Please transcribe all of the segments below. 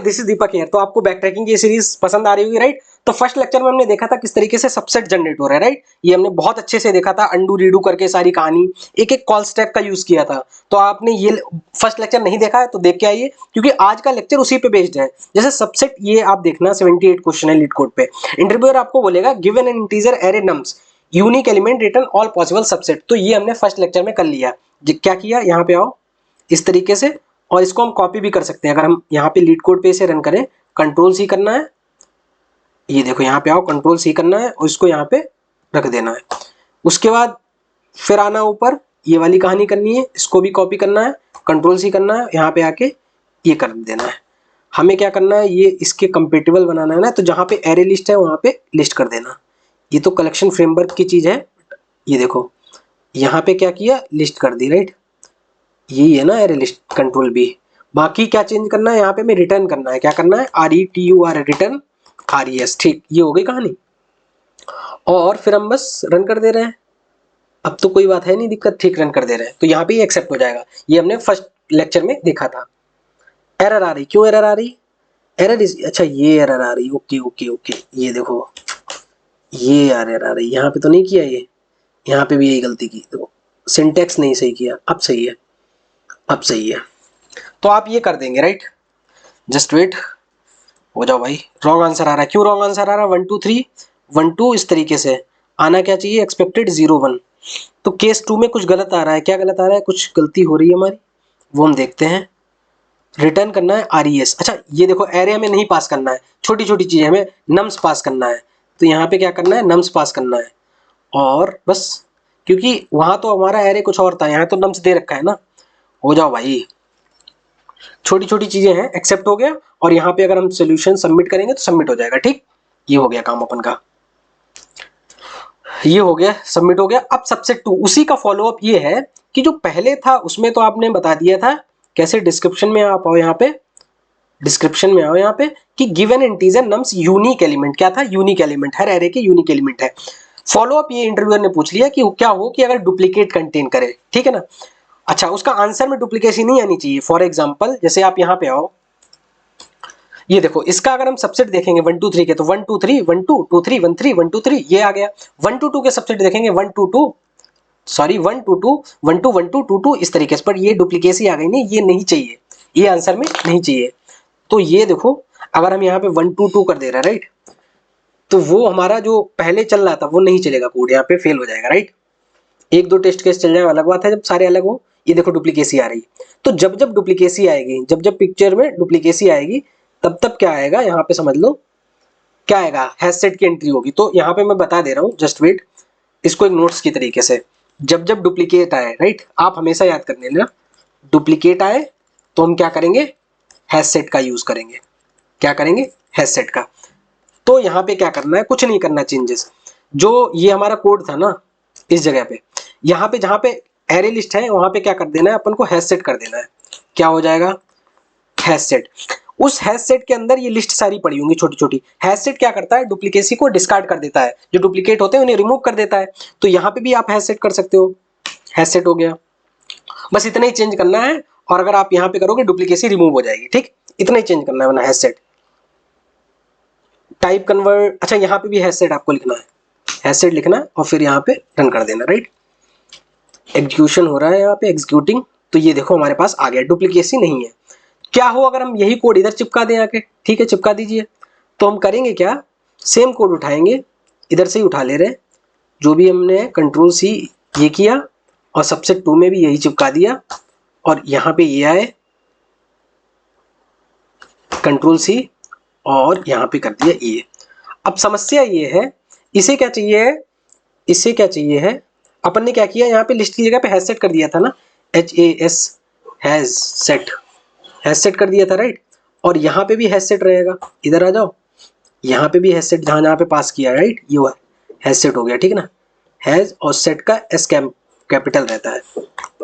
This is Deepak here. तो आपको back tracking की सीरीज पसंद आ रही होगी, राइट? तो फर्स्ट लेक्चर में हमने देखा था किस तरीके से सबसेट जनरेट हो रहा है, राइट? ये हमने बहुत अच्छे से देखा था, अंडू रीडू करके सारी कहानी, एक एक कॉल स्टैक का यूज किया था। तो आपने ये फर्स्ट लेक्चर नहीं देखा है तो देख के आइए, क्योंकि आज का लेक्चर उसी पे बेस्ड है। जैसे सबसेट, ये आप देखना 78 क्वेश्चन है लीड कोड पे। इंटरव्यूअर आपको बोलेगा given an integer array nums unique element return all possible subset. तो ये हमने फर्स्ट लेक्चर में कर लिया। क्या किया, यहाँ पे आओ इस तरीके से, और इसको हम कॉपी भी कर सकते हैं। अगर हम यहाँ पे लीड कोड पे इसे रन करें, कंट्रोल सी करना है, ये देखो यहाँ पे आओ, कंट्रोल सी करना है और इसको यहाँ पे रख देना है। उसके बाद फिर आना ऊपर, ये वाली कहानी करनी है, इसको भी कॉपी करना है, कंट्रोल सी करना है, यहाँ पे आके ये कर देना है। हमें क्या करना है, ये इसके कंपेटिबल बनाना है ना, तो जहाँ पे एरे लिस्ट है वहाँ पे लिस्ट कर देना। ये तो कलेक्शन फ्रेमवर्क की चीज है, ये देखो यहाँ पे क्या किया, लिस्ट कर दी, राइट? यही है ना एरे लिस्ट, कंट्रोल बी। बाकी क्या चेंज करना है, यहाँ पे हमें रिटर्न करना है। क्या करना है, RETUR, रिटर्न RES। ठीक, ये हो गई कहानी। और फिर हम बस रन कर दे रहे हैं। अब तो कोई बात है नहीं दिक्कत, ठीक रन कर दे रहे हैं तो यहाँ पे एक्सेप्ट हो जाएगा। ये हमने फर्स्ट लेक्चर में देखा था। एरर आ रही, क्यों एरर आ रही? एरर इज, अच्छा ये एरर आ रही, ओके ओके ओके। ये देखो ये एरर आ रही, यहाँ पे तो नहीं किया ये, यहाँ पे भी यही गलती की, देखो सिंटेक्स नहीं सही किया। अब सही है, अब सही है। तो आप ये कर देंगे, राइट? जस्ट वेट, हो जाओ भाई। रॉन्ग आंसर आ रहा है, क्यों रॉन्ग आंसर आ रहा है? 1 2 3 1 2 इस तरीके से आना क्या चाहिए, एक्सपेक्टेड 0 1। तो केस 2 में कुछ गलत आ रहा है। क्या गलत आ रहा है, कुछ गलती हो रही है हमारी, वो हम देखते हैं। रिटर्न करना है RES। अच्छा ये देखो, एरे हमें नहीं पास करना है, छोटी छोटी चीजें हमें नम्स पास करना है। तो यहाँ पे क्या करना है, नम्स पास करना है। और बस, क्योंकि वहां तो हमारा एरे कुछ और था, यहाँ तो नम्स दे रखा है ना। हो जाओ भाई, छोटी छोटी चीजें हैं, एक्सेप्ट हो गया। और यहाँ पे अगर हम सोल्यूशन सबमिट करेंगे तो सबमिट हो जाएगा। ठीक, ये हो गया काम अपन का, ये हो गया, सबमिट हो गया। अब सबसेट 2, उसी का फॉलोअप ये है कि जो पहले था उसमें तो आपने बता दिया था कैसे। डिस्क्रिप्शन में आप आओ, यहाँ पे डिस्क्रिप्शन में आओ, यहाँ पे कि given integer nums unique element. क्या था, यूनिक एलिमेंट, हर एरे के यूनिक एलिमेंट है। फॉलोअप ये इंटरव्यूअर ने पूछ लिया कि क्या हो कि अगर डुप्लीकेट कंटेन करे, ठीक है ना। अच्छा, उसका आंसर में डुप्लीकेसी नहीं आनी चाहिए। फॉर एग्जाम्पल, जैसे आप यहाँ पे आओ, ये देखो इसका अगर हम सबसेट देखेंगे 1 2 3 के, तो 1 2 3 1 2 2 3 1 3 1 2 3 ये आ गया। 1 2 2 के सबसेट देखेंगे 1 2 2 सॉरी 1 2 2 1 2 1 2 2 2 इस तरीके से। पर ये डुप्लीकेसी आ गई नहीं, ये नहीं चाहिए, ये आंसर में नहीं चाहिए। तो ये देखो, अगर हम यहाँ पे 1 2 2 कर दे रहे हैं, राइट, तो वो हमारा जो पहले चल रहा था वो नहीं चलेगा, कोड यहाँ पे फेल हो जाएगा, राइट। एक दो टेस्ट केस चल जाएगा, अलग बात है, जब सारे अलग हो। ये देखो डुप्लीकेसी आ रही। तो जब जब डुप्लीकेसी आएगी, जब जब पिक्चर में डुप्लीकेसी आएगी, तब तब क्या आएगा, यहाँ पे समझ लो क्या आएगा, हैश सेट की एंट्री होगी। तो यहाँ पे मैं बता दे रहा हूँ, जस्ट वेट, इसको एक नोट्स की तरीके से। जब जब डुप्लीकेट आए, राइट, आप हमेशा याद करने लेना, डुप्लीकेट आए तो हम क्या करेंगे, हैश सेट का यूज करेंगे। क्या करेंगे, हैश सेट का। तो यहाँ पे क्या करना है, कुछ नहीं करना चेंजेस। जो ये हमारा कोड था ना, इस जगह पे, यहाँ पे जहाँ पे एरे लिस्ट है वहां पे क्या कर देना है, अपन को हैश सेट कर देना है। क्या हो जाएगा, हैश सेट। उस हैश सेट के अंदर ये लिस्ट सारी पड़ी होंगी छोटी छोटी। हैश सेट क्या करता है, डुप्लीकेसी को डिस्कार्ड कर देता है, जो डुप्लीकेट होते हैं उन्हें रिमूव कर देता है। तो यहाँ पे भी आप हैश सेट कर सकते हो, हैश सेट हो गया। बस इतना ही चेंज करना है, और अगर आप यहाँ पे करोगे डुप्लीकेसी रिमूव हो जाएगी। ठीक, इतना ही चेंज करना है, वरना हैश सेट टाइप कन्वर्ट। अच्छा यहाँ पे भी हैश सेट आपको लिखना है, हैश सेट लिखना है और फिर यहाँ पे रन कर देना, राइट। एग्जीक्यूशन हो रहा है यहाँ पे, एग्जीक्यूटिंग। तो ये देखो हमारे पास आ गया, डुप्लीकेसी नहीं है। क्या हो अगर हम यही कोड इधर चिपका दें आके, ठीक है चिपका दीजिए। तो हम करेंगे क्या, सेम कोड उठाएंगे, इधर से ही उठा ले रहे, जो भी हमने कंट्रोल सी ये किया, और सबसेट 2 में भी यही चिपका दिया, और यहाँ पे ये आए, कंट्रोल सी, और यहाँ पे कर दिया ये। अब समस्या ये है, इसे क्या चाहिए है, इसे क्या चाहिए है, अपन ने क्या किया, यहाँ पे लिस्ट की जगह पे हैश सेट कर दिया था ना, HAS, has set, hash set कर दिया था, राइट। और यहाँ पे भी हैश सेट रहेगा, इधर आ जाओ, यहाँ पे भी हैश सेट जहाँ जहाँ पे पास किया, राइट, ये हुआ हैश सेट हो गया, ठीक है ना। हैज और सेट का S कैपिटल रहता है,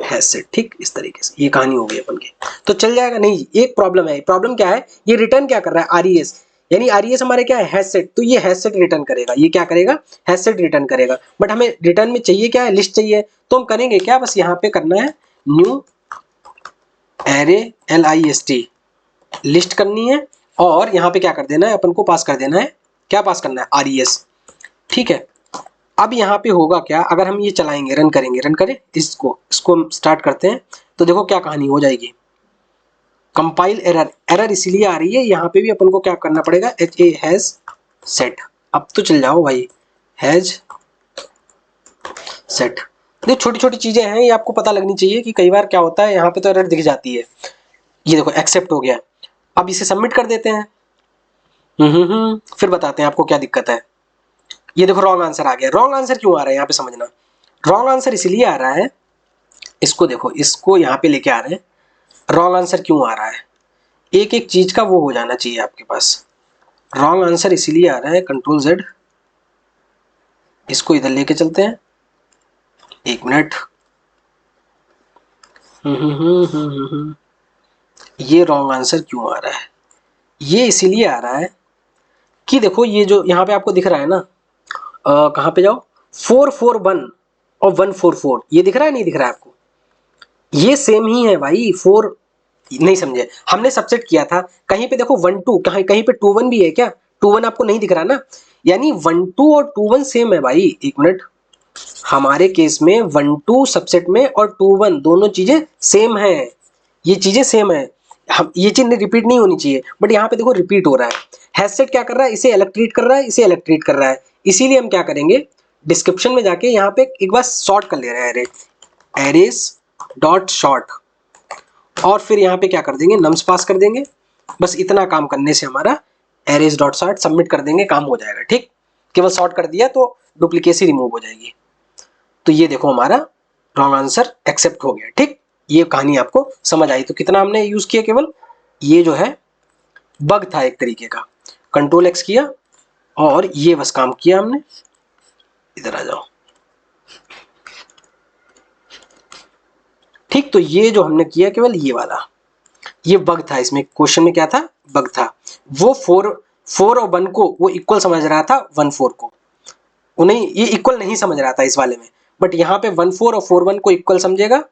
हैश सेट। ठीक, इस तरीके से ये कहानी हो गई अपन की। तो चल जाएगा नहीं, एक प्रॉब्लम है। प्रॉब्लम क्या है, ये रिटर्न क्या कर रहा है, RES, यानी RES हमारे क्या है, हैश सेट। तो ये हैश सेट रिटर्न करेगा, ये क्या करेगा, हैश सेट रिटर्न करेगा। बट हमें रिटर्न में चाहिए क्या है, लिस्ट चाहिए। तो हम करेंगे क्या, बस यहाँ पे करना है न्यू एरे LIST, लिस्ट करनी है। और यहाँ पे क्या कर देना है, अपन को पास कर देना है, क्या पास करना है, RES। ठीक है, अब यहाँ पे होगा क्या, अगर हम ये चलाएंगे, रन करेंगे, रन करें इसको हम स्टार्ट करते हैं, तो देखो क्या कहानी हो जाएगी। कंपाइल एरर, एरर इसीलिए आ रही है, यहाँ पे भी अपन को क्या करना पड़ेगा, HA हैज सेट। अब तो चल जाओ भाई, हैज सेट। देखो छोटी छोटी चीजें हैं, ये आपको पता लगनी चाहिए कि कई बार क्या होता है, यहाँ पे तो एरर दिख जाती है। ये देखो एक्सेप्ट हो गया, अब इसे सबमिट कर देते हैं। फिर बताते हैं आपको क्या दिक्कत है। ये देखो रॉन्ग आंसर आ गया। रॉन्ग आंसर क्यों आ रहा है यहाँ पे समझना। रॉन्ग आंसर इसलिए आ रहा है, इसको देखो, इसको यहाँ पे लेके आ रहे हैं। रॉन्ग आंसर क्यों आ रहा है, एक एक चीज का वो हो जाना चाहिए आपके पास। रॉन्ग आंसर इसीलिए आ रहा है, कंट्रोल Z, इसको इधर लेके चलते हैं, एक मिनट। ये रॉन्ग आंसर क्यों आ रहा है, ये इसीलिए आ रहा है कि देखो ये जो यहाँ पे आपको दिख रहा है ना, कहाँ पे जाओ, 441 और 144, ये दिख रहा है, नहीं दिख रहा है आपको, ये सेम ही है भाई। 4 नहीं समझे, हमने सबसेट किया था, कहीं पे देखो 1 2, कहीं पे 2 1 भी है क्या, 2 1 आपको नहीं दिख रहा ना, यानी 1 2 और 2 1 सेम है भाई। एक मिनट, हमारे केस में 1 2 सबसेट में और 2 1 दोनों चीजें सेम है, ये चीजें सेम है, हम ये चीज रिपीट नहीं होनी चाहिए, बट यहाँ पे देखो रिपीट हो रहा है। हैशसेट क्या कर रहा है, इसे अलग ट्रीट कर रहा है, इसे अलग ट्रीट कर रहा है, इसीलिए हम क्या करेंगे, डिस्क्रिप्शन में जाके यहाँ पे एक बार सॉर्ट कर ले रहे हैं, एरे एरेज डॉट शॉर्ट, और फिर यहाँ पे क्या कर देंगे, नम्स पास कर देंगे। बस इतना काम करने से हमारा एरेज डॉट सॉर्ट सबमिट कर देंगे, काम हो जाएगा। ठीक, केवल सॉर्ट कर दिया तो डुप्लीकेसी रिमूव हो जाएगी। तो ये देखो हमारा रॉन्ग आंसर एक्सेप्ट हो गया। ठीक, ये कहानी आपको समझ आई। तो कितना हमने यूज किया, केवल ये जो है बग था एक तरीके का, कंट्रोल X किया और ये बस काम किया हमने। इधर आ जाओ। ठीक, तो ये जो हमने किया केवल ये वाला, ये बग था, इसमें क्वेश्चन में क्या था, बग था। वो 4 और 1 को वो इक्वल समझ रहा था 1 4 को, उन्हें ये इक्वल नहीं समझ रहा था इस वाले में, बट यहाँ पे 1 4 और 4 1 को इक्वल समझेगा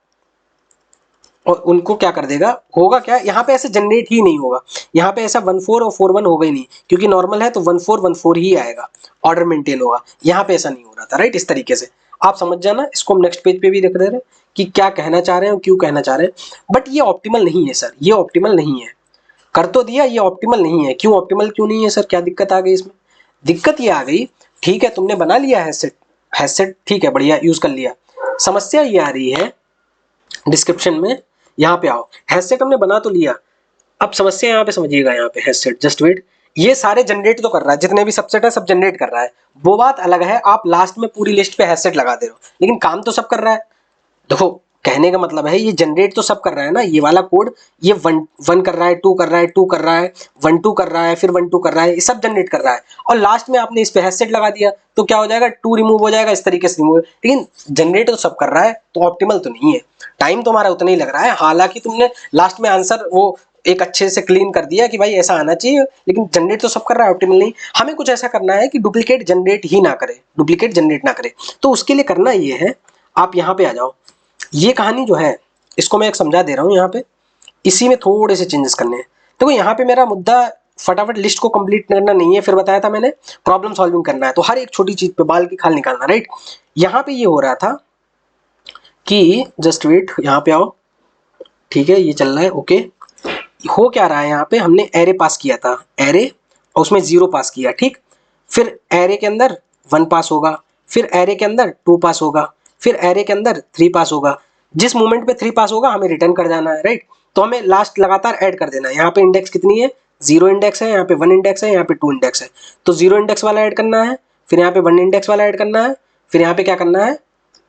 और उनको क्या कर देगा। होगा क्या, यहाँ पे ऐसे जनरेट ही नहीं होगा, यहाँ पे ऐसा 1 4 और 4 1 होगा ही नहीं, क्योंकि नॉर्मल है तो 1 4 1 4 ही आएगा, ऑर्डर मेंटेन होगा। यहाँ पे ऐसा नहीं हो रहा था, राइट। इस तरीके से आप समझ जाना। इसको हम नेक्स्ट पेज पे भी रख दे रहे हैं कि क्या कहना चाह रहे हैं और क्यों कहना चाह रहे हैं। बट ये ऑप्टिमल नहीं है सर, ये ऑप्टिमल नहीं है, कर तो दिया, ये ऑप्टिमल नहीं है। क्यों ऑप्टिमल क्यों नहीं है सर, क्या दिक्कत आ गई इसमें। दिक्कत ये आ गई, ठीक है तुमने बना लिया हैशसेट, ठीक है बढ़िया यूज कर लिया। समस्या ये आ रही है डिस्क्रिप्शन में, यहाँ पे आओ, हैशसेट हमने बना तो लिया, अब समस्या यहाँ पे समझिएगा, यहाँ पे हैशसेट, जस्ट वेट, ये सारे जनरेट तो कर रहा है, जितने भी सबसेट है सब जनरेट कर रहा है, वो बात अलग है आप लास्ट में पूरी लिस्ट पे हैशसेट लगा दे रहे हो, लेकिन काम तो सब कर रहा है। देखो कहने का मतलब है ये जनरेट तो सब कर रहा है ना, ये वाला कोड, ये 1 कर रहा है, 2 कर रहा है, 2 कर रहा है, 1 2 कर रहा है, फिर 1 2 कर रहा है, ये सब जनरेट कर रहा है, और लास्ट में आपने इस पे हैशसेट लगा दिया तो क्या हो जाएगा, 2 रिमूव हो जाएगा, इस तरीके से रिमूव। लेकिन जनरेट तो सब कर रहा है, तो ऑप्टिमल तो नहीं है, टाइम तो हमारा उतना ही लग रहा है। हालांकि तुमने लास्ट में आंसर वो एक अच्छे से क्लीन कर दिया कि भाई ऐसा आना चाहिए, लेकिन जनरेट तो सब कर रहा है, ऑप्टिमल नहीं। हमें कुछ ऐसा करना है कि डुप्लीकेट जनरेट ही ना करे, डुप्लीकेट जनरेट ना करे। तो उसके लिए करना ये है, आप यहाँ पे आ जाओ, ये कहानी जो है इसको मैं एक समझा दे रहा हूँ यहाँ पे, इसी में थोड़े से चेंजेस करने हैं। देखो यहाँ पे मेरा मुद्दा फटाफट लिस्ट को कंप्लीट करना नहीं है, फिर बताया था मैंने प्रॉब्लम सॉल्विंग करना है, तो हर एक छोटी चीज पे बाल की खाल निकालना, राइट। यहाँ पे ये हो रहा था कि जस्ट वेट, यहाँ पे आओ, ठीक है ये चल रहा है, ओके। हो क्या रहा है, यहाँ पे हमने एरे पास किया था, एरे, और उसमें 0 पास किया, ठीक। फिर एरे के अंदर 1 पास होगा, फिर एरे के अंदर 2 पास होगा, फिर एरे के अंदर 3 पास होगा। जिस मोमेंट पे 3 पास होगा हमें रिटर्न कर जाना है, राइट। तो हमें लास्ट लगातार ऐड कर देना है। यहाँ पे इंडेक्स कितनी है, 0 इंडेक्स है, यहाँ पे 1 इंडेक्स है, यहाँ पे 2 इंडेक्स है, तो 0 इंडेक्स वाला ऐड करना है, फिर यहाँ पे 1 इंडेक्स वाला ऐड करना है, फिर यहाँ पे क्या करना है,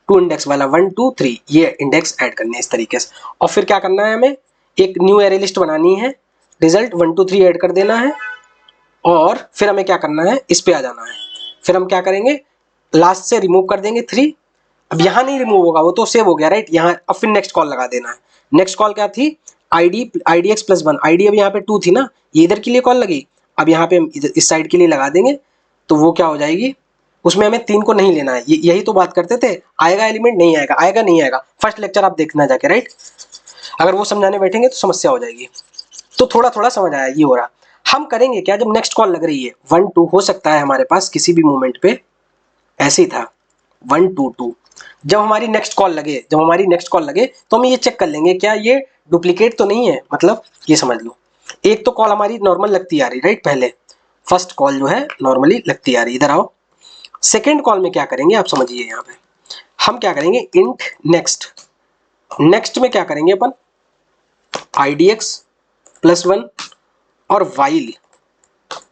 2 इंडेक्स वाला 1 2 3 ये इंडेक्स ऐड करने हैं इस तरीके से। और फिर क्या करना है, हमें एक न्यू एरे लिस्ट बनानी है, रिजल्ट 1 2 3 ऐड कर देना है, और फिर हमें क्या करना है, इस पे आ जाना है। फिर हम क्या करेंगे, लास्ट से रिमूव कर देंगे 3। अब यहाँ नहीं रिमूव होगा, वो तो सेव हो गया, राइट। यहाँ अब फिर नेक्स्ट कॉल लगा देना है। नेक्स्ट कॉल क्या थी, IDX + 1, ID अब यहाँ पे 2 थी ना, ये इधर के लिए कॉल लगी, अब यहाँ पे हम इस साइड के लिए लगा देंगे, तो वो क्या हो जाएगी, उसमें हमें 3 को नहीं लेना है। यही तो बात करते थे, आएगा एलिमेंट नहीं आएगा, आएगा नहीं आएगा, फर्स्ट लेक्चर आप देखना जाके, राइट। अगर वो समझाने बैठेंगे तो समस्या हो जाएगी। तो थोड़ा थोड़ा समझ आया, ये हो रहा। हम करेंगे क्या, जब नेक्स्ट कॉल लग रही है 1 2 हो सकता है हमारे पास किसी भी मोमेंट पे ऐसे ही था 1 2 2, जब हमारी नेक्स्ट कॉल लगे तो हम ये चेक कर लेंगे क्या ये डुप्लीकेट तो नहीं है। मतलब ये समझ लो, एक तो कॉल हमारी नॉर्मल लगती आ रही, राइट, पहले फर्स्ट कॉल जो है नॉर्मली लगती आ रही। इधर आओ, सेकेंड कॉल में क्या करेंगे आप समझिए, यहाँ पे हम क्या करेंगे, इंट नेक्स्ट, नेक्स्ट में क्या करेंगे अपन, idx +1 और वाइल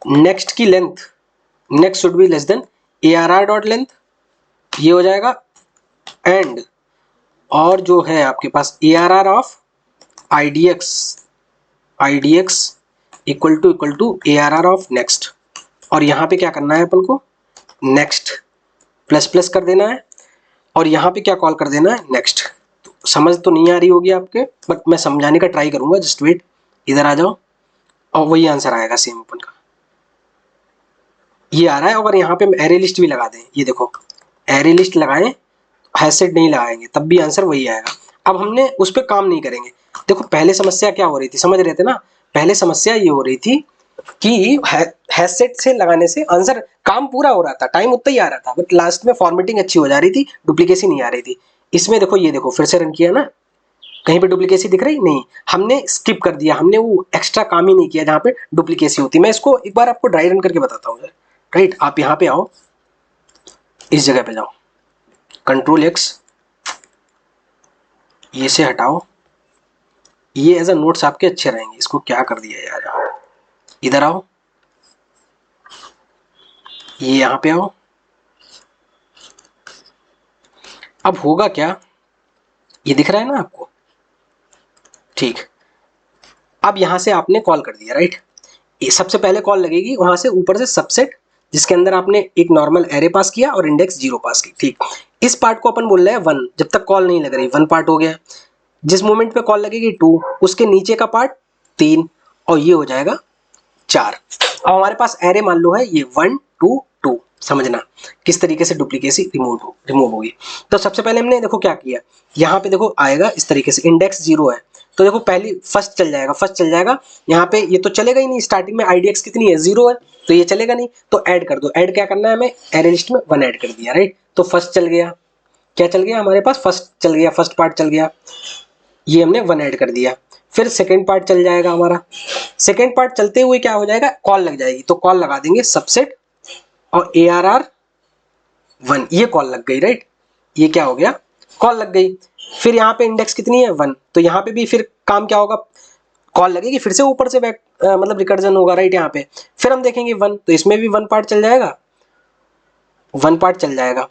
नेक्स्ट की length, next should be less than arr dot length, ये हो जाएगा। एंड और जो है आपके पास arr of idx equal to arr of next, और यहाँ पे क्या करना है अपन को, नेक्स्ट प्लस प्लस कर देना है, और यहाँ पे क्या कॉल कर देना है, नेक्स्ट। तो समझ तो नहीं आ रही होगी आपके, बट मैं समझाने का ट्राई करूंगा, जस्ट वेट, इधर आ जाओ, और वही आंसर आएगा सेम अपन का, ये आ रहा है। अगर यहाँ पे एरे लिस्ट भी लगा दें, ये देखो एरे लिस्ट लगाएं, हैशसेट नहीं लगाएंगे तब भी आंसर वही आएगा। अब हमने उस पर काम नहीं करेंगे। देखो पहले समस्या क्या हो रही थी, समझ रहे थे ना, पहले समस्या ये हो रही थी कि हैशसेट से लगाने से आंसर काम पूरा हो रहा था, टाइम उतना ही आ रहा था, बट लास्ट में फॉर्मेटिंग अच्छी हो जा रही थी, डुप्लीकेसी नहीं आ रही थी। इसमें देखो, ये देखो फिर से रन किया ना, कहीं पे डुप्लीकेसी दिख रही नहीं, हमने स्किप कर दिया, हमने वो एक्स्ट्रा काम ही नहीं किया जहाँ पे डुप्लीकेसी होती। मैं इसको एक बार आपको ड्राई रन करके बताता हूँ, राइट। आप यहाँ पे आओ, इस जगह पे जाओ, Ctrl+X, ये से हटाओ, ये एज अ नोट्स आपके अच्छे रहेंगे। इसको क्या कर दिया यार, इधर आओ, ये यहाँ पे आओ। अब होगा क्या, ये दिख रहा है ना आपको, ठीक। अब यहां से आपने कॉल कर दिया, राइट। ये सबसे पहले कॉल लगेगी वहां से ऊपर से सबसेट, जिसके अंदर आपने एक नॉर्मल एरे पास किया और इंडेक्स 0 पास की, ठीक। इस पार्ट को अपन बोल रहे हैं 1, जब तक कॉल नहीं लग रही 1 पार्ट हो गया। जिस मोमेंट पे कॉल लगेगी 2, उसके नीचे का पार्ट 3, और ये हो जाएगा 4। अब हमारे पास एरे मान लो है ये 1 2 2, समझना किस तरीके से डुप्लीकेसी रिमूव होगी। तो सबसे पहले हमने देखो क्या किया, यहाँ पे देखो आएगा इस तरीके से, इंडेक्स 0 है तो देखो पहली फर्स्ट चल जाएगा, यहाँ पे ये तो चलेगा ही नहीं, स्टार्टिंग में idx कितनी है 0 है, तो ये चलेगा नहीं, तो ऐड कर दो। ऐड क्या करना है हमें, एरे लिस्ट में 1 ऐड कर दिया, राइट। तो फर्स्ट चल गया, क्या चल गया हमारे पास, फर्स्ट चल गया, फर्स्ट पार्ट चल गया, ये हमने 1 ऐड कर दिया। फिर सेकेंड पार्ट चल जाएगा हमारा, सेकेंड पार्ट चलते हुए क्या हो जाएगा, कॉल लग जाएगी, तो कॉल लगा देंगे सबसेट और arr1, ये कॉल लग गई, राइट। ये क्या हो गया, कॉल लग गई। फिर यहाँ पे इंडेक्स कितनी है 1, तो यहाँ पे भी फिर काम क्या होगा, कॉल लगेगी, फिर से ऊपर से बैक मतलब रिकर्जन होगा, राइट। यहाँ पे फिर हम देखेंगे 1, तो इसमें भी 1 पार्ट चल जाएगा, 1 पार्ट चल जाएगा,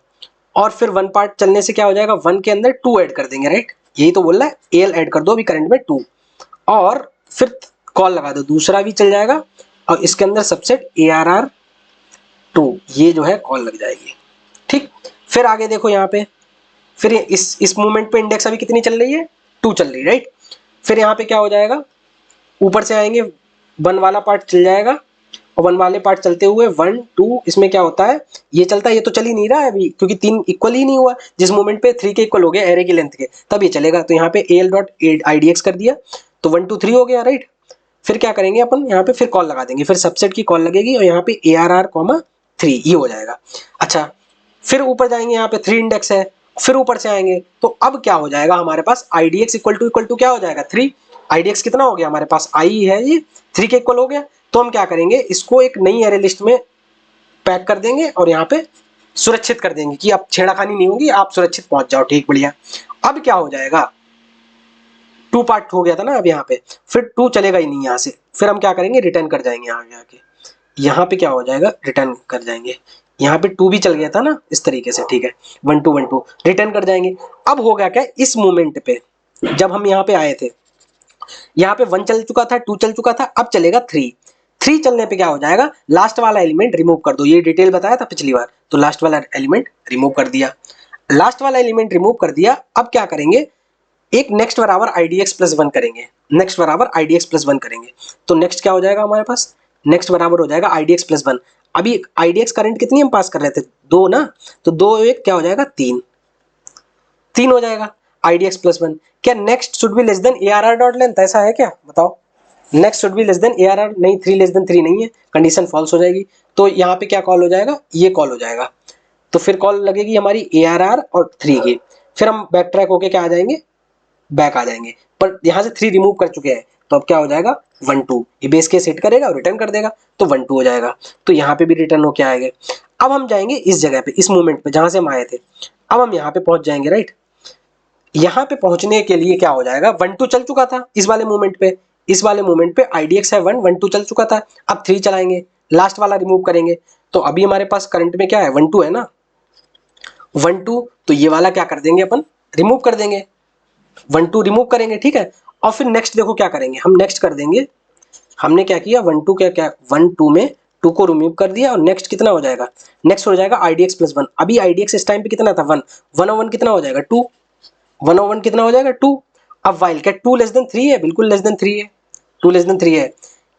और फिर 1 पार्ट चलने से क्या हो जाएगा, 1 के अंदर 2 ऐड कर देंगे, राइट। यही तो बोल रहा है, एल ऐड कर दो अभी करंट में 2, और फिर कॉल लगा दो, दूसरा भी चल जाएगा, और इसके अंदर सबसेट arr2, ये जो है कॉल लग जाएगी, ठीक। फिर आगे देखो यहाँ पे, फिर इस मोमेंट पे इंडेक्स अभी कितनी चल रही है, 2 चल रही, राइट। फिर यहाँ पे क्या हो जाएगा, ऊपर से आएंगे 1 वाला पार्ट चल जाएगा, और 1 वाले पार्ट चलते हुए 1 2, इसमें क्या होता है, ये चलता है, ये तो चल ही नहीं रहा है अभी, क्योंकि 3 इक्वल ही नहीं हुआ। जिस मोमेंट पे 3 के इक्वल हो गया एरे की लेंथ के, तब ये चलेगा। तो यहाँ पे al डॉट idx कर दिया, तो 1 2 3 हो गया, राइट। फिर क्या करेंगे अपन, यहाँ पे फिर कॉल लगा देंगे, फिर सबसेट की कॉल लगेगी, और यहाँ पे arr3, ये हो जाएगा। अच्छा, फिर ऊपर जाएंगे, यहाँ पे 3 इंडेक्स है, फिर ऊपर से आएंगे, तो अब क्या हो जाएगा हमारे पास, idx इक्वल टू क्या हो जाएगा, 3। idx कितना हो गया हमारे पास, i है, ये 3 के इक्वल हो गया। तो हम क्या करेंगे, इसको एक नई एरे लिस्ट में पैक कर देंगे, और यहाँ पे सुरक्षित कर देंगे कि अब छेड़ाखानी नहीं होगी, आप सुरक्षित पहुंच जाओ, ठीक, बढ़िया। अब क्या हो जाएगा, 2 पार्ट हो गया था ना, अब यहाँ पे फिर 2 चलेगा ही नहीं यहाँ से, फिर हम क्या करेंगे, रिटर्न कर जाएंगे आगे आके, यहाँ पे क्या हो जाएगा, रिटर्न कर जाएंगे। यहाँ पे 2 भी चल गया था ना इस तरीके से, ठीक है, 1 2 1 2 रिटर्न कर जाएंगे। अब हो गया क्या, इस मोमेंट पे जब हम यहाँ पे आए थे, यहाँ पे 1 चल चुका था, 2 चल चुका था, अब चलेगा 3 चलने पे क्या हो जाएगा, लास्ट वाला एलिमेंट रिमूव कर दो, ये डिटेल बताया था पिछली बार, तो लास्ट वाला एलिमेंट रिमूव कर दिया, लास्ट वाला एलिमेंट रिमूव कर दिया। अब क्या करेंगे, एक नेक्स्ट बराबर idx+1 करेंगे, नेक्स्ट बराबर idx+1 करेंगे, तो नेक्स्ट क्या हो जाएगा हमारे पास, नेक्स्ट बराबर हो जाएगा idx+1। अभी idx करंट कितनी हम पास कर रहे थे, 2 ना, तो 2 1 क्या हो जाएगा, 3 हो जाएगा idx+1। क्या next should be less than arr dot length, ऐसा है क्या, बताओ। Next should be less than ARR, नहीं 3 लेस देन 3 नहीं है, कंडीशन फॉल्स हो जाएगी। तो यहाँ पे क्या कॉल हो जाएगा, ये कॉल हो जाएगा। तो फिर कॉल लगेगी हमारी ARR और 3 की। फिर हम बैक ट्रैक होके क्या आ जाएंगे, बैक आ जाएंगे। पर यहाँ से 3 रिमूव कर चुके हैं, तो अब क्या हो जाएगा 1 2, ये बेस केस हिट करेगा और रिटर्न कर देगा, तो 1 2 हो जाएगा। तो यहाँ पे भी रिटर्न होके आएंगे। अब हम जाएंगे इस जगह पे, इस मोमेंट पे जहां से हम आए थे। अब हम यहाँ पे पहुंच जाएंगे, राइट। यहाँ पे पहुंचने के लिए क्या हो जाएगा, 1 2 चल चुका था इस वाले मोमेंट पे, इस वाले मोमेंट पे IDX है 1 1 2 चल चुका था। अब 3 चलाएंगे, लास्ट वाला रिमूव करेंगे। तो अभी हमारे पास करंट में क्या है, 1 2 है ना, 1 2। तो ये वाला क्या कर देंगे अपन, रिमूव कर देंगे, 1 2 रिमूव करेंगे, ठीक है। और फिर नेक्स्ट देखो क्या करेंगे, हम नेक्स्ट कर देंगे। हमने क्या किया, 1 2 क्या क्या 1 2 में 2 को रिमूव कर दिया, और नेक्स्ट कितना हो जाएगा, नेक्स्ट हो जाएगा IDX प्लस 1। अभी IDX इस टाइम पे कितना था 1, 1 कितना हो जाएगा 2, 1 कितना हो जाएगा 2। अब वाइल क्या 2 लेस देन 3 है, बिल्कुल लेस देन 3 है, 2 लेस देन 3 है।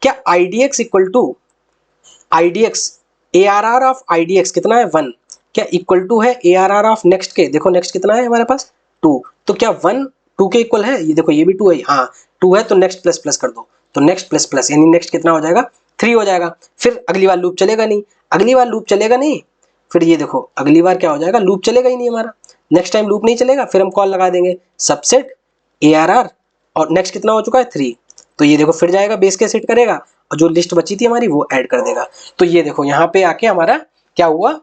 क्या IDX equal to IDX ARR of IDX कितना है 1, क्या इक्वल टू है ARR ऑफ नेक्स्ट के, देखो नेक्स्ट कितना है हमारे पास 2। तो क्या 1 2 के इक्वल है, ये देखो ये भी 2 है, हाँ 2 है, तो नेक्स्ट प्लस प्लस कर दो, तो नेक्स्ट प्लस प्लस यानी नेक्स्ट कितना हो जाएगा 3 हो जाएगा। फिर अगली बार लूप चलेगा नहीं, अगली बार लूप चलेगा नहीं, फिर ये देखो अगली बार क्या हो जाएगा, लूप चलेगा ही नहीं हमारा, नेक्स्ट टाइम लूप नहीं चलेगा। फिर हम कॉल लगा देंगे सबसेट ARR, और नेक्स्ट कितना हो चुका है 3। तो ये देखो फिर जाएगा बेस के सेट करेगा, और जो लिस्ट बची थी हमारी वो ऐड कर देगा। तो ये देखो यहाँ पे आके हमारा क्या हुआ,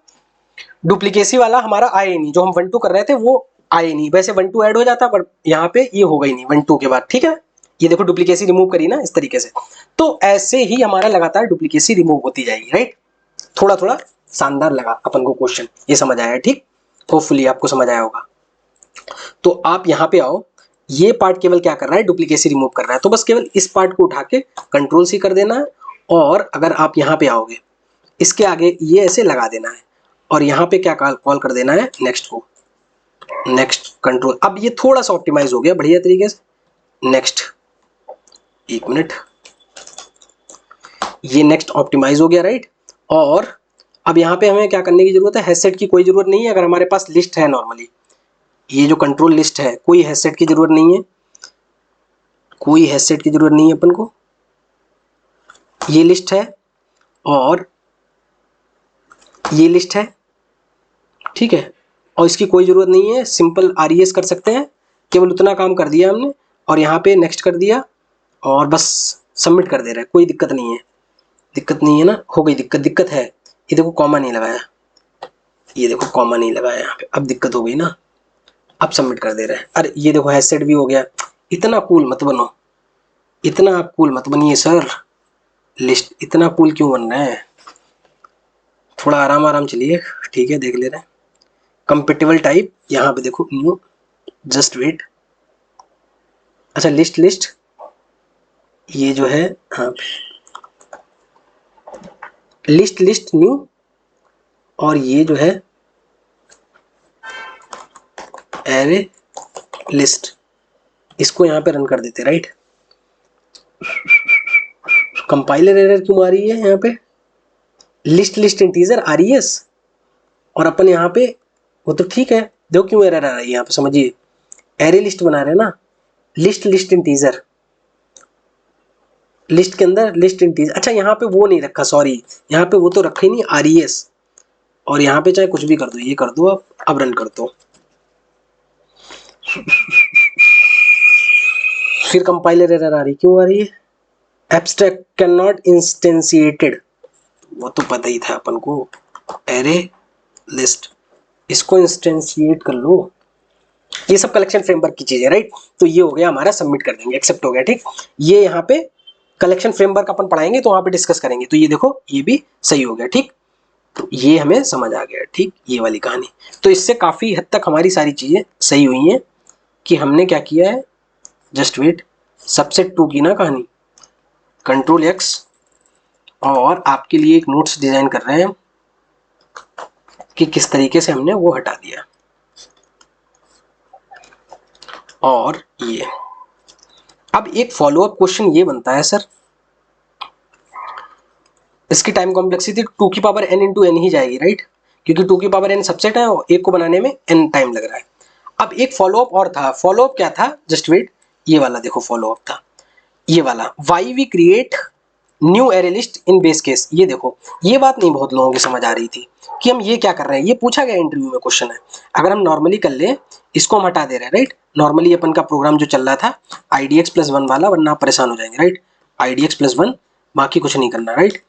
डुप्लीकेसी वाला हमारा आए नहीं, जो हम 1 2 कर रहे थे वो आए नहीं। वैसे 1 2 ऐड हो जाता, पर यहाँ पे ये होगा ही नहीं 1 2 के बाद, ठीक है। ये देखो डुप्लीकेसी रिमूव करी ना इस तरीके से। तो ऐसे ही हमारा लगातार डुप्लीकेसी रिमूव होती जाएगी, राइट। थोड़ा थोड़ा शानदार लगा अपन को क्वेश्चन, ये समझ आया, ठीक। होपफुली आपको समझ आया होगा। तो आप यहाँ पे आओ, ये पार्ट केवल क्या कर रहा है, डुप्लीकेसी रिमूव कर रहा है। तो बस केवल इस पार्ट को उठा के कंट्रोल सी कर देना है, और अगर आप यहाँ पे आओगे इसके आगे ये ऐसे लगा देना है, और यहाँ पे क्या कॉल कर देना है नेक्स्ट को, नेक्स्ट कंट्रोल। अब ये थोड़ा सा ऑप्टिमाइज हो गया बढ़िया तरीके से, नेक्स्ट, एक मिनट, ये नेक्स्ट ऑप्टिमाइज हो गया, राइट। और अब यहाँ पे हमें क्या करने की जरूरत है, हेडसेट की कोई जरूरत नहीं है, अगर हमारे पास लिस्ट है नॉर्मली, ये जो कंट्रोल लिस्ट है, कोई हेडसेट की जरूरत नहीं है, कोई हेडसेट की जरूरत नहीं है अपन को। ये लिस्ट है और ये लिस्ट है, ठीक है, और इसकी कोई जरूरत नहीं है, सिंपल RES कर सकते हैं, केवल उतना काम कर दिया हमने, और यहाँ पे नेक्स्ट कर दिया, और बस सबमिट कर दे रहा है, कोई दिक्कत नहीं है, दिक्कत नहीं है ना, हो गई दिक्कत, दिक्कत है, ये देखो कॉमा नहीं लगाया, ये देखो कॉमा नहीं लगाया यहाँ पे, अब दिक्कत हो गई ना, अब सबमिट कर दे रहा है। अरे ये देखो हेडसेट भी हो गया। इतना कूल मत बनो, इतना आप कूल मत बनिए सर, लिस्ट इतना कूल क्यों बन रहे हैं, थोड़ा आराम आराम चलिए, ठीक है, देख ले रहे हैं। कंपेटेबल टाइप यहाँ पे देखो न्यू, जस्ट वेट, अच्छा लिस्ट लिस्ट ये जो है, हाँ लिस्ट लिस्ट न्यू, और ये जो है एरे लिस्ट, इसको यहाँ पे रन कर देते, राइट। कंपाइलर एरर क्यों आ रही है यहाँ पे, लिस्ट लिस्ट इंटीजर RES, और अपन यहाँ पे वो तो ठीक है, देखो क्यों एरर आ रही है यहाँ पे, समझिए एरे लिस्ट बना रहे हैं ना, लिस्ट लिस्ट इंटीजर, लिस्ट के अंदर लिस्ट इंटीजर, अच्छा यहाँ पे वो नहीं रखा, सॉरी यहाँ पे वो तो रखा ही नहीं RES, और यहाँ पे चाहे कुछ भी कर दो, ये कर दो आप, अब रन कर दो, फिर कंपाइलर एरर आ रही, क्यों आ रही है, एब्स्ट्रैक्ट कैन नॉट इंस्टेंशिएटेड, वो तो पता ही था अपन को, एरे लिस्ट, इसको इंस्टेंशिएट कर लो, ये सब कलेक्शन फ्रेमवर्क की चीज है, राइट। तो ये हो गया हमारा, सबमिट कर देंगे, एक्सेप्ट हो गया, ठीक। ये यहाँ पे कलेक्शन फ्रेमवर्क अपन पढ़ाएंगे तो वहां पे डिस्कस करेंगे। तो ये देखो ये भी सही हो गया, ठीक। तो ये हमें समझ आ गया, ठीक, ये वाली कहानी। तो इससे काफी हद तक हमारी सारी चीजें सही हुई हैं, कि हमने क्या किया है, जस्ट वेट, सबसेट 2 की ना कहानी, कंट्रोल X, और आपके लिए एक नोट्स डिजाइन कर रहे हैं कि किस तरीके से हमने वो हटा दिया। और ये अब एक फॉलोअप क्वेश्चन ये बनता है सर, इसकी टाइम कॉम्प्लेक्सिटी 2 की पावर n इंटू n ही जाएगी, राइट, क्योंकि 2 की पावर n सबसेट है और एक को बनाने में n टाइम लग रहा है। अब एक फॉलोअप और था, फॉलोअप क्या था, जस्ट वेट, ये वाला देखो फॉलोअप था, ये वाला why we create new array list in base case, ये देखो ये बात नहीं बहुत लोगों की समझ आ रही थी कि हम ये क्या कर रहे हैं, ये पूछा गया इंटरव्यू में क्वेश्चन है। अगर हम नॉर्मली कर ले, इसको हम हटा दे रहे हैं राइट, नॉर्मली अपन का प्रोग्राम जो चल रहा था IDX+1 वाला, वरना आप परेशान हो जाएंगे राइट, IDX+1 बाकी कुछ नहीं करना राइट,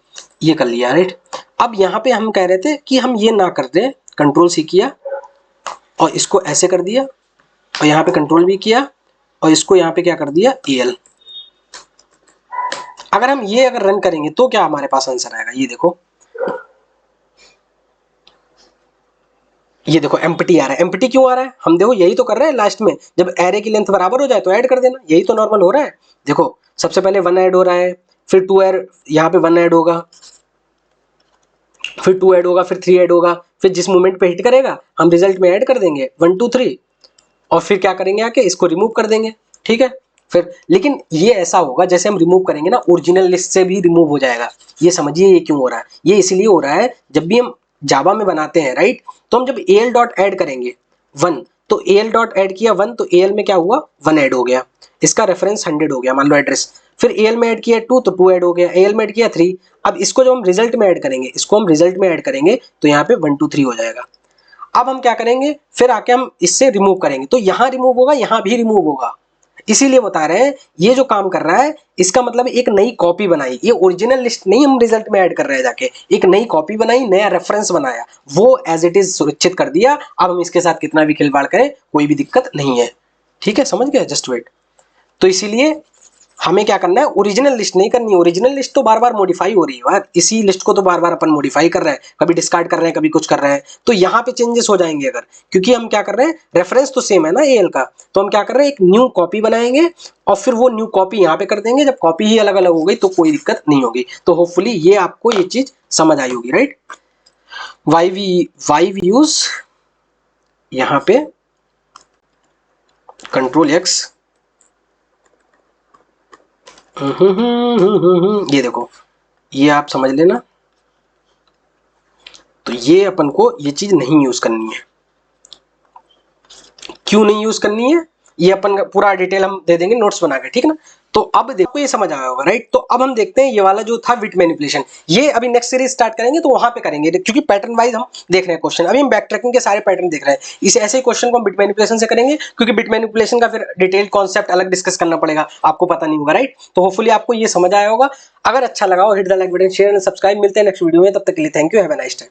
ये कर लिया राइट। अब यहाँ पे हम कह रहे थे कि हम ये ना कर दे, Ctrl+C किया और इसको ऐसे कर दिया और यहाँ पे कंट्रोल भी किया और इसको यहाँ पे क्या कर दिया EL। अगर हम ये अगर रन करेंगे तो क्या हमारे पास आंसर आएगा, ये देखो एम्प्टी आ रहा है। एम्प्टी क्यों आ रहा है, हम देखो यही तो कर रहे हैं लास्ट में, जब एरे की लेंथ बराबर हो जाए तो ऐड कर देना, यही तो नॉर्मल हो रहा है। देखो सबसे पहले 1 ऐड हो रहा है, फिर 2 ऐड, यहाँ पे 1 ऐड होगा, फिर 2 ऐड होगा, फिर 3 ऐड होगा, फिर जिस मोमेंट पे हिट करेगा हम रिजल्ट में ऐड कर देंगे 1 2 3 और फिर क्या करेंगे आके इसको रिमूव कर देंगे, ठीक है। फिर लेकिन ये ऐसा होगा जैसे हम रिमूव करेंगे ना ओरिजिनल लिस्ट से भी रिमूव हो जाएगा, ये समझिए ये क्यों हो रहा है। ये इसलिए हो रहा है जब भी हम जावा में बनाते हैं राइट, तो हम जब AL डॉट ऐड करेंगे 1, तो AL डॉट ऐड किया 1 तो AL में क्या हुआ 1 ऐड हो गया, इसका रेफरेंस 100 हो गया मान लो एड्रेस, फिर AL में ऐड किया 2 तो 2 ऐड हो गया, AL में ऐड किया 3, अब इसको जब हम रिजल्ट में ऐड करेंगे, इसको हम रिजल्ट में ऐड करेंगे तो यहाँ पे 1 2 3 हो जाएगा। अब हम क्या करेंगे, फिर आके हम इससे रिमूव करेंगे, तो यहां रिमूव होगा यहां भी रिमूव होगा, इसीलिए बता रहे हैं ये जो काम कर रहा है इसका मतलब एक नई कॉपी बनाई, ये ओरिजिनल लिस्ट नहीं हम रिजल्ट में ऐड कर रहे हैं, जाके एक नई कॉपी बनाई, नया रेफरेंस बनाया, वो एज इट इज सुरक्षित कर दिया। अब हम इसके साथ कितना भी खिलवाड़ करें कोई भी दिक्कत नहीं है, ठीक है, समझ गए, जस्ट वेट। तो इसीलिए हमें क्या करना है, ओरिजिनल लिस्ट नहीं करनी, ओरिजिनल लिस्ट तो बार बार मॉडिफाई हो रही है, इसी लिस्ट को तो बार बार अपन मॉडिफाई कर रहे हैं, कभी डिस्कार्ड कर रहे हैं, कभी कुछ कर रहे हैं, तो यहाँ पे चेंजेस हो जाएंगे अगर, क्योंकि हम क्या कर रहे हैं रेफरेंस तो सेम है ना AL का, तो हम क्या कर रहे हैं एक न्यू कॉपी बनाएंगे और फिर वो न्यू कॉपी यहाँ पे कर देंगे, जब कॉपी ही अलग अलग हो गई तो कोई दिक्कत नहीं होगी। तो होपफुली ये आपको ये चीज समझ आई होगी राइट। वाई वी यूज यहाँ पे Ctrl+X, ये देखो ये आप समझ लेना, तो ये अपन को ये चीज नहीं यूज करनी है। क्यों नहीं यूज करनी है ये अपन का पूरा डिटेल हम दे देंगे नोट्स बना के, ठीक है ना। तो अब देखो ये समझ आया होगा राइट। तो अब हम देखते हैं ये वाला जो था बिट मैनिपुलेशन, ये अभी नेक्स्ट सीरीज स्टार्ट करेंगे तो वहां पे करेंगे, क्योंकि पैटर्न वाइज हम देख रहे हैं क्वेश्चन, अभी हम बैक ट्रैकिंग के सारे पैटर्न देख रहे हैं, इस ऐसे ही क्वेश्चन को हम बिट मैनिपुलेशन से करेंगे, क्योंकि बिट मैनिपुलेशन का फिर डिटेल कॉन्सेप्ट अलग डिस्कस करना पड़ेगा, आपको पता नहीं होगा राइट। तो होपफुली आपको ये समझ आया होगा, अगर अच्छा लगा हो hit the like button, share and subscribe, मिलते हैं नेक्स्ट वीडियो में, तब तक के लिए thank you, have a nice day.